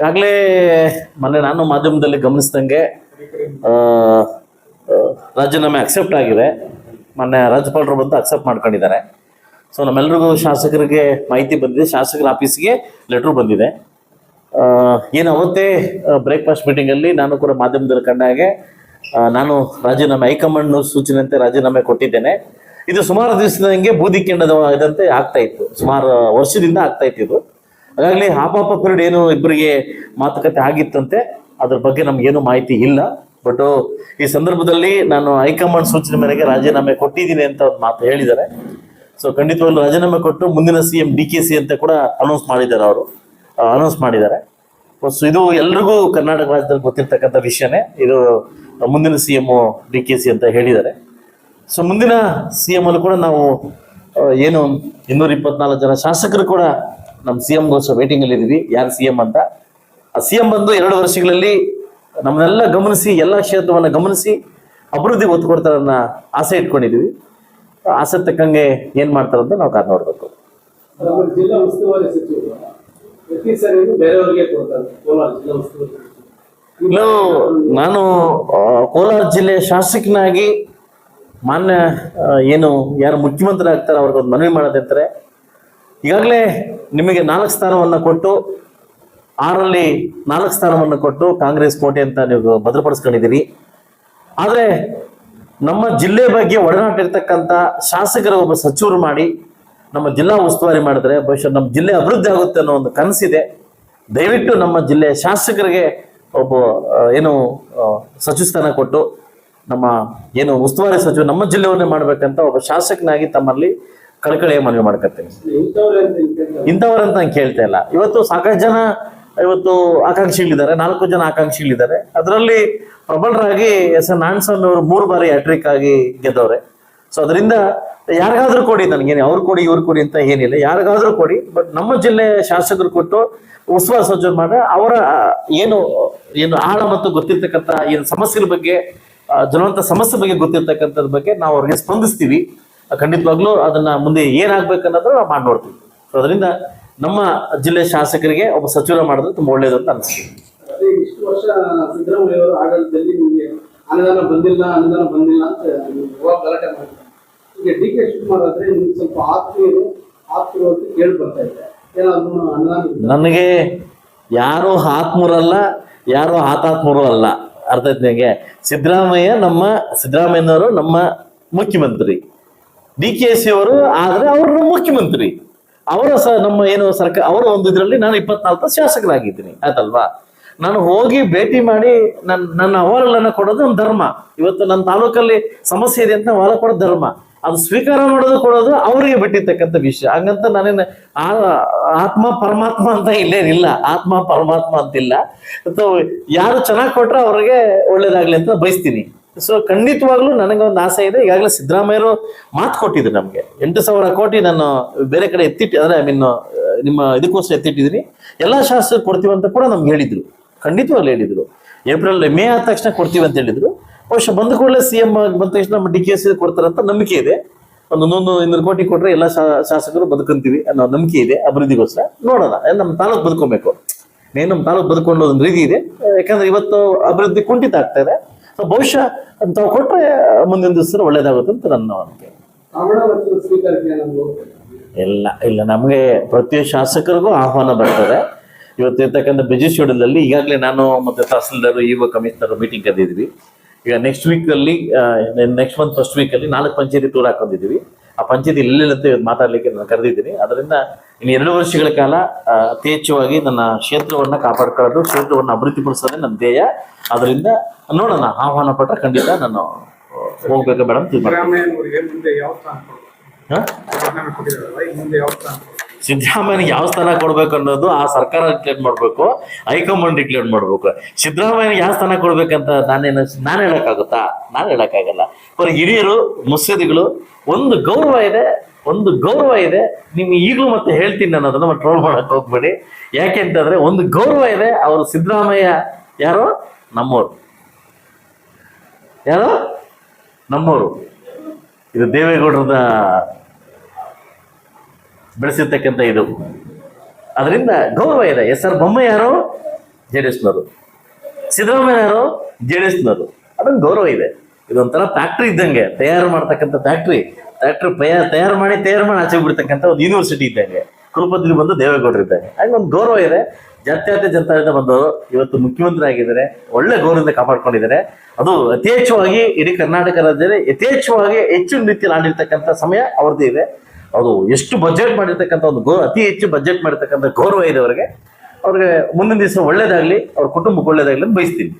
ಈಗಾಗಲೇ ಮೊನ್ನೆ ನಾನು ಮಾಧ್ಯಮದಲ್ಲಿ ಗಮನಿಸಿದಂಗೆ ರಾಜೀನಾಮೆ ಅಕ್ಸೆಪ್ಟ್ ಆಗಿದೆ. ಮೊನ್ನೆ ರಾಜ್ಯಪಾಲರು ಬಂದು ಅಕ್ಸೆಪ್ಟ್ ಮಾಡ್ಕೊಂಡಿದ್ದಾರೆ. ಸೊ ನಮ್ಮೆಲ್ರಿಗೂ ಶಾಸಕರಿಗೆ ಮಾಹಿತಿ ಬಂದಿದೆ, ಶಾಸಕರ ಆಫೀಸ್ಗೆ ಲೆಟ್ರ್ ಬಂದಿದೆ. ಏನು ಅವತ್ತೇ ಬ್ರೇಕ್ಫಾಸ್ಟ್ ಮೀಟಿಂಗಲ್ಲಿ ನಾನು ಕೂಡ ಮಾಧ್ಯಮದಲ್ಲಿ ಕಂಡ ಹಾಗೆ ನಾನು ರಾಜೀನಾಮೆ ಹೈಕಮಾಂಡ್ ಸೂಚನೆಯಂತೆ ರಾಜೀನಾಮೆ ಕೊಟ್ಟಿದ್ದೇನೆ. ಇದು ಸುಮಾರು ದಿವಸದಂಗೆ ಬೂದಿ ಕೆಂಡದ ಇದಂತೆ ಆಗ್ತಾ ಇತ್ತು, ಸುಮಾರು ವರ್ಷದಿಂದ ಆಗ್ತಾ ಇತ್ತು ಇದು. ಹಾಗಾಗಿ ಹಾಪಾಪ ಪೀರಿಯಡ್ ಏನು ಇಬ್ಬರಿಗೆ ಮಾತುಕತೆ ಆಗಿತ್ತಂತೆ, ಅದ್ರ ಬಗ್ಗೆ ನಮ್ಗೇನು ಮಾಹಿತಿ ಇಲ್ಲ. ಬಟ್ ಈ ಸಂದರ್ಭದಲ್ಲಿ ನಾನು ಹೈಕಮಾಂಡ್ ಸೂಚನೆ ಮೇರೆಗೆ ರಾಜೀನಾಮೆ ಕೊಟ್ಟಿದ್ದೀನಿ ಅಂತ ಒಂದು ಮಾತು ಹೇಳಿದ್ದಾರೆ. ಸೊ ಖಂಡಿತವಾಗ್ಲೂ ರಾಜೀನಾಮೆ ಕೊಟ್ಟು ಮುಂದಿನ CM DKC ಅಂತ ಕೂಡ ಅನೌನ್ಸ್ ಮಾಡಿದ್ದಾರೆ, ಅವರು ಅನೌನ್ಸ್ ಮಾಡಿದ್ದಾರೆ. ಸೊ ಇದು ಎಲ್ರಿಗೂ ಕರ್ನಾಟಕ ರಾಜ್ಯದಲ್ಲಿ ಗೊತ್ತಿರ್ತಕ್ಕಂಥ ವಿಷಯನೇ. ಇದು ಮುಂದಿನ CM DKC ಅಂತ ಹೇಳಿದ್ದಾರೆ. ಸೊ ಮುಂದಿನ CM ಅಲ್ಲೂ ಕೂಡ ನಾವು ಏನು 224 ಜನ ಶಾಸಕರು ಕೂಡ ನಮ್ಮ CMಗೋಸ್ಕರ ವೇಟಿಂಗ್ ಅಲ್ಲಿ ಇದೀವಿ, ಯಾರು CM ಅಂತ. ಆ CM ಬಂದು 2 ವರ್ಷಗಳಲ್ಲಿ ನಮ್ಮನ್ನೆಲ್ಲ ಗಮನಿಸಿ, ಎಲ್ಲ ಕ್ಷೇತ್ರವನ್ನ ಗಮನಿಸಿ ಅಭಿವೃದ್ಧಿ ಒತ್ತು ಕೊಡ್ತಾರನ್ನ ಆಸೆ ಇಟ್ಕೊಂಡಿದೀವಿ. ಆಸೆ ತಕ್ಕಂಗೆ ಏನ್ ಮಾಡ್ತಾರಂತ ನಾವು ಕಾದ್ ನೋಡ್ಬೇಕು. ನಾನು ಕೋಲಾರ ಜಿಲ್ಲೆ ಶಾಸಕನಾಗಿ ಮಾನ್ಯ ಏನು ಯಾರು ಮುಖ್ಯಮಂತ್ರಿ ಆಗ್ತಾರೆ ಅವ್ರಿಗೊಂದು ಮನವಿ ಮಾಡೋದಂತಾರೆ, ಈಗಾಗಲೇ ನಿಮಗೆ 4 ಸ್ಥಾನವನ್ನು ಕೊಟ್ಟು 6ರಲ್ಲಿ 4 ಸ್ಥಾನವನ್ನು ಕೊಟ್ಟು ಕಾಂಗ್ರೆಸ್ ಕೋಟೆ ಅಂತ ನೀವು ಭದ್ರಪಡಿಸ್ಕೊಂಡಿದ್ದೀರಿ. ಆದರೆ ನಮ್ಮ ಜಿಲ್ಲೆ ಬಗ್ಗೆ ಒಡನಾಟ ಇರ್ತಕ್ಕಂಥ ಶಾಸಕರ ಒಬ್ಬ ಸಚಿವರು ಮಾಡಿ ನಮ್ಮ ಜಿಲ್ಲಾ ಉಸ್ತುವಾರಿ ಮಾಡಿದ್ರೆ ಬಹುಶಃ ನಮ್ಮ ಜಿಲ್ಲೆ ಅಭಿವೃದ್ಧಿ ಆಗುತ್ತೆ ಅನ್ನೋ ಒಂದು ಕನಸಿದೆ. ದಯವಿಟ್ಟು ನಮ್ಮ ಜಿಲ್ಲೆಯ ಶಾಸಕರಿಗೆ ಒಬ್ಬ ಏನು ಸಚಿವ ಸ್ಥಾನ ಕೊಟ್ಟು ನಮ್ಮ ಏನು ಉಸ್ತುವಾರಿ ಸಚಿವ ನಮ್ಮ ಜಿಲ್ಲೆಯನ್ನೇ ಮಾಡ್ಬೇಕಂತ ಒಬ್ಬ ಶಾಸಕನಾಗಿ ತಮ್ಮಲ್ಲಿ ಕಳಕಳಿಯ ಮನವಿ ಮಾಡ್ಕೊತೇನೆ. ಇಂಥವ್ರಂತ ನಾನು ಕೇಳ್ತಾ ಇಲ್ಲ. ಇವತ್ತು ಸಾಕಷ್ಟು ಜನ ಇವತ್ತು ಆಕಾಂಕ್ಷಿಗಳಿದ್ದಾರೆ, 4 ಜನ ಆಕಾಂಕ್ಷಿಗಳಿದ್ದಾರೆ. ಅದರಲ್ಲಿ ಪ್ರಬಲರಾಗಿ SN ನಾರಾಯಣಸ್ವಾಮಿ ಅವರು 3 ಬಾರಿ ಹ್ಯಾಟ್ರಿಕ್ ಆಗಿ ಗೆದ್ದವ್ರೆ. ಸೊ ಅದರಿಂದ ಯಾರಿಗಾದ್ರೂ ಕೊಡಿ, ನನಗೇನು ಅವ್ರು ಕೊಡಿ ಇವ್ರು ಕೊಡಿ ಅಂತ ಏನಿಲ್ಲ, ಯಾರಿಗಾದ್ರೂ ಕೊಡಿ. ಬಟ್ ನಮ್ಮ ಜಿಲ್ಲೆ ಶಾಸಕರು ಕೊಟ್ಟು ಉಸ್ತುವಾರಿ ಸಚಿವರು ಮಾಡಿ ಅವರ ಏನು ಏನು ಆಳ ಮತ್ತು ಗೊತ್ತಿರ್ತಕ್ಕಂಥ ಏನು ಸಮಸ್ಯೆಗಳ ಬಗ್ಗೆ, ಜನವಂತ ಸಮಸ್ಯೆ ಬಗ್ಗೆ ಗೊತ್ತಿರ್ತಕ್ಕಂಥದ್ರ ಬಗ್ಗೆ ನಾವು ಅವ್ರಿಗೆ ಸ್ಪಂದಿಸ್ತೀವಿ. ಖಂಡಿತವಾಗ್ಲೂ ಅದನ್ನ ಮುಂದೆ ಏನಾಗ್ಬೇಕನ್ನೋದನ್ನ ನಾವು ಮಾಡಿ ನೋಡ್ತೀವಿ. ಸೊ ಅದರಿಂದ ನಮ್ಮ ಜಿಲ್ಲೆ ಶಾಸಕರಿಗೆ ಒಬ್ಬ ಸಚಿವ ಮಾಡಿದ್ರೆ ತುಂಬಾ ಒಳ್ಳೇದು ಅಂತ ಅನಿಸ್ತೀವಿ. ಇಷ್ಟು ವರ್ಷ ಸಿದ್ದರಾಮಯ್ಯ ಅವರು ಆಡಳಿತದಲ್ಲಿ ನಿಮಗೆ ಅನುದಾನ ಬಂದಿಲ್ಲ ಅಂತ ಗಲಾಟೆ ಮಾಡ್ತಾರೆ. ಈಗ DK ಶಿವಕುಮಾರ್ ಆದ್ರೆ ನಿಮ್ಗೆ ಸ್ವಲ್ಪ ಆತ್ಮೀಯರು ಅಂತ ಕೇಳಿ ಬರ್ತಾ ಇದೆ. ನನಗೆ ಯಾರು ಆತ್ಮರಲ್ಲ, ಯಾರು ಆತಾತ್ಮರು ಅಲ್ಲ. ಅರ್ಥ ಆಯ್ತು ನನಗೆ. ಸಿದ್ದರಾಮಯ್ಯನವರು ನಮ್ಮ ಮುಖ್ಯಮಂತ್ರಿ, DKC ಅವರು ಆದ್ರೆ ಅವರು ಮುಖ್ಯಮಂತ್ರಿ. ಅವರ ನಮ್ಮ ಏನು ಸರ್ಕಾರ ಅವರ ಒಂದು ಇದರಲ್ಲಿ ನಾನು 24 ಶಾಸಕರಾಗಿದ್ದೀನಿ, ಆಯ್ತಲ್ವಾ. ನಾನು ಹೋಗಿ ಭೇಟಿ ಮಾಡಿ ನನ್ನ ಅಹವಾಲುಗಳನ್ನ ಕೊಡೋದು ನನ್ನ ಧರ್ಮ. ಇವತ್ತು ನನ್ನ ತಾಲೂಕಲ್ಲಿ ಸಮಸ್ಯೆ ಇದೆ ಅಂತ ಅಹವಾಲು ಕೊಡೋದು ಧರ್ಮ. ಅದು ಸ್ವೀಕಾರ ಕೊಡೋದು ಅವರಿಗೆ ಬಿಟ್ಟಿರ್ತಕ್ಕಂಥ ವಿಷಯ. ಹಂಗಂತ ನಾನೇನು ಆತ್ಮ ಪರಮಾತ್ಮ ಅಂತ ಇಲ್ಲೇನಿಲ್ಲ, ಆತ್ಮ ಪರಮಾತ್ಮ ಅಂತಿಲ್ಲ. ಅಥವಾ ಯಾರು ಚೆನ್ನಾಗಿ ಕೊಟ್ರೆ ಅವ್ರಿಗೆ ಒಳ್ಳೇದಾಗ್ಲಿ ಅಂತ ಬಯಸ್ತೀನಿ. ಸೊ ಖಂಡಿತವಾಗ್ಲೂ ನನಗೆ ಒಂದು ಆಸೆ ಇದೆ. ಈಗಾಗಲೇ ಸಿದ್ದರಾಮಯ್ಯರು ಮಾತು ಕೊಟ್ಟಿದ್ರು ನಮಗೆ 8,000 ಕೋಟಿ ನಾನು ಬೇರೆ ಕಡೆ ಅಂದ್ರೆ ನಿಮ್ಮ ಇದಕ್ಕೋಸ್ಕರ ಎತ್ತಿಟ್ಟಿದ್ದೀನಿ, ಎಲ್ಲ ಶಾಸಕರು ಕೊಡ್ತೀವಿ ಅಂತ ಕೂಡ ನಮ್ಗೆ ಹೇಳಿದ್ರು. ಖಂಡಿತವಾಗ್ಲೂ ಹೇಳಿದ್ರು. ಮೇ ಆದ ತಕ್ಷಣ ಕೊಡ್ತೀವಿ ಅಂತ ಹೇಳಿದ್ರು. ಬಹುಶಃ ಬಂದ ಕೂಡಲೇ CM ಬಂದ ತಕ್ಷಣ ನಮ್ಮ DKC ಕೊಡ್ತಾರಂತ ನಂಬಿಕೆ ಇದೆ. ಒಂದು 200 ಕೋಟಿ ಕೊಟ್ರೆ ಎಲ್ಲ ಶಾಸಕರು ಬದುಕಂತೀವಿ ಅನ್ನೋ ನಂಬಿಕೆ ಇದೆ. ಅಭಿವೃದ್ಧಿಗೋಸ್ಕರ ನೋಡೋಣ, ನಮ್ಮ ತಾಲೂಕು ಬದುಕೋಬೇಕು. ನಮ್ಮ ತಾಲೂಕು ಬದುಕೊಂಡು ಒಂದು ರೀತಿ ಇದೆ. ಯಾಕಂದ್ರೆ ಇವತ್ತು ಅಭಿವೃದ್ಧಿ ಕುಂಠಿತ ಆಗ್ತಾ ಇದೆ. ಸೊ ಬಹುಶಃ ತಾವು ಕೊಟ್ರೆ ಮುಂದಿನ ದಿವಸ ಒಳ್ಳೇದಾಗುತ್ತೆ ಅಂತ ನನ್ನ ನಂಬಿಕೆ. ಇಲ್ಲ ನಮಗೆ ಪ್ರತಿಯೊಂದು ಶಾಸಕರಿಗೂ ಆಹ್ವಾನ ಬರ್ತದೆ. ಇವತ್ತಿರ್ತಕ್ಕಂಥ ಬಿಜಿ ಶೆಡ್ಯೂಲಲ್ಲಿ ಈಗಾಗಲೇ ನಾನು ಮತ್ತೆ ತಹಸೀಲ್ದಾರ್ EO ಕಮಿಷನರ್ ಮೀಟಿಂಗ್ ಕರೆದಿದ್ವಿ. ಈಗ ನೆಕ್ಸ್ಟ್ ಮಂತ್ ಫಸ್ಟ್ ವೀಕಲ್ಲಿ 4 ಪಂಚಾಯತಿ ಟೂರ್ ಹಾಕೊಂಡಿದ್ದೀವಿ. ಆ ಪಂಚಾಯತಿ ಎಲ್ಲೆಲ್ಲಂತೆ ಮಾತಾಡ್ಲಿಕ್ಕೆ ನಾನು ಕರೆದಿದ್ದೀನಿ. ಅದರಿಂದ ಇನ್ನು 2 ವರ್ಷಗಳ ಕಾಲ ಅತಿ ಹೆಚ್ಚುವಾಗಿ ನನ್ನ ಕ್ಷೇತ್ರವನ್ನ ಕಾಪಾಡ್ಕೊಳ್ಳೋದು, ಕ್ಷೇತ್ರವನ್ನು ಅಭಿವೃದ್ಧಿಪಡಿಸೋದೇ ನನ್ನ ಧ್ಯೇಯ. ಅದರಿಂದ ನೋಡೋಣ, ಆಹ್ವಾನ ಪಟ್ರೆ ಖಂಡಿತ ನಾನು ಹೋಗ್ಬೇಕು ಮೇಡಮ್. ಸಿದ್ದರಾಮಯ್ಯನಿಗೆ ಯಾವ ಸ್ಥಾನ ಕೊಡ್ಬೇಕು ಅನ್ನೋದು ಆ ಸರ್ಕಾರ ಡಿಕ್ಲೇರ್ ಮಾಡ್ಬೇಕು, ಹೈಕಮಾಂಡ್ ಡಿಕ್ಲೇರ್ ಮಾಡ್ಬೇಕು. ಸಿದ್ದರಾಮಯ್ಯನಿಗೆ ಯಾವ ಸ್ಥಾನ ಕೊಡ್ಬೇಕಂತ ನಾನು ಹೇಳಕ್ಕಾಗುತ್ತಾ? ನಾನು ಹೇಳಕ್ಕಾಗಲ್ಲ. ಹಿರಿಯರು ಮುತ್ಸದಿಗಳು ಒಂದು ಗೌರವ ಇದೆ. ನಿಮ್ಗೆ ಈಗಲೂ ಮತ್ತೆ ಹೇಳ್ತೀನಿ ಅನ್ನೋದನ್ನ ಟ್ರೋಲ್ ಮಾಡಕ್ ಹೋಗ್ಬೇಡಿ. ಯಾಕೆ ಅಂತಂದ್ರೆ ಒಂದು ಗೌರವ ಇದೆ. ಅವರು ಸಿದ್ದರಾಮಯ್ಯ ಯಾರೋ ನಮ್ಮವರು. ಇದು ದೇವೇಗೌಡರದ ಬೆಳೆಸಿರ್ತಕ್ಕಂಥ ಇದು ಅದರಿಂದ ಗೌರವ ಇದೆ. ಎಸ್ ಆರ್ ಬೊಮ್ಮಾಯಿಯವರು ಜೆಡಿಎಸ್ನವರು, ಸಿದ್ದರಾಮಯ್ಯನವರು ಜೆಡಿಎಸ್ನವರು, ಅದೊಂದು ಗೌರವ ಇದೆ. ಇದೊಂಥರ ಫ್ಯಾಕ್ಟ್ರಿ ಇದ್ದಂಗೆ, ತಯಾರು ಮಾಡ್ತಕ್ಕಂಥ ಫ್ಯಾಕ್ಟ್ರಿ ತಯಾರು ಮಾಡಿ ಆಚೆ ಬಿಡ್ತಕ್ಕಂಥ ಒಂದು ಯೂನಿವರ್ಸಿಟಿ ಇದ್ದಂಗೆ, ಕುಲಪತಿ ಬಂದು ದೇವೇಗೌಡರು ಇದ್ದಂಗೆ. ಹಾಗೆ ಒಂದು ಗೌರವ ಇದೆ. ಜಾತ್ಯತೀತ ಜನತಾದಿಂದ ಬಂದವರು ಇವತ್ತು ಮುಖ್ಯಮಂತ್ರಿ ಆಗಿದ್ದಾರೆ, ಒಳ್ಳೆ ಗೌರವದಿಂದ ಕಾಪಾಡ್ಕೊಂಡಿದ್ದಾರೆ. ಅದು ಅತಿ ಹೆಚ್ಚುವಾಗಿ ಇಡೀ ಕರ್ನಾಟಕ ರಾಜ್ಯದಲ್ಲಿ ಯಥೇಚ್ಛವಾಗಿ ಹೆಚ್ಚು ರೀತಿಯಲ್ಲಿ ಆಡಿರ್ತಕ್ಕಂಥ ಸಮಯ ಅವ್ರದ್ದು ಇದೆ. ಅದು ಎಷ್ಟು ಬಜೆಟ್ ಮಾಡಿರ್ತಕ್ಕಂಥ ಒಂದು ಅತಿ ಹೆಚ್ಚು ಬಜೆಟ್ ಮಾಡಿರ್ತಕ್ಕಂಥ ಗೌರವ ಇದೆ ಅವ್ರಿಗೆ ಮುಂದಿನ ದಿವಸ ಒಳ್ಳೇದಾಗ್ಲಿ, ಅವ್ರ ಕುಟುಂಬಕ್ಕೆ ಒಳ್ಳೇದಾಗ್ಲಿ ಅಂತ ಬಯಸ್ತೀನಿ.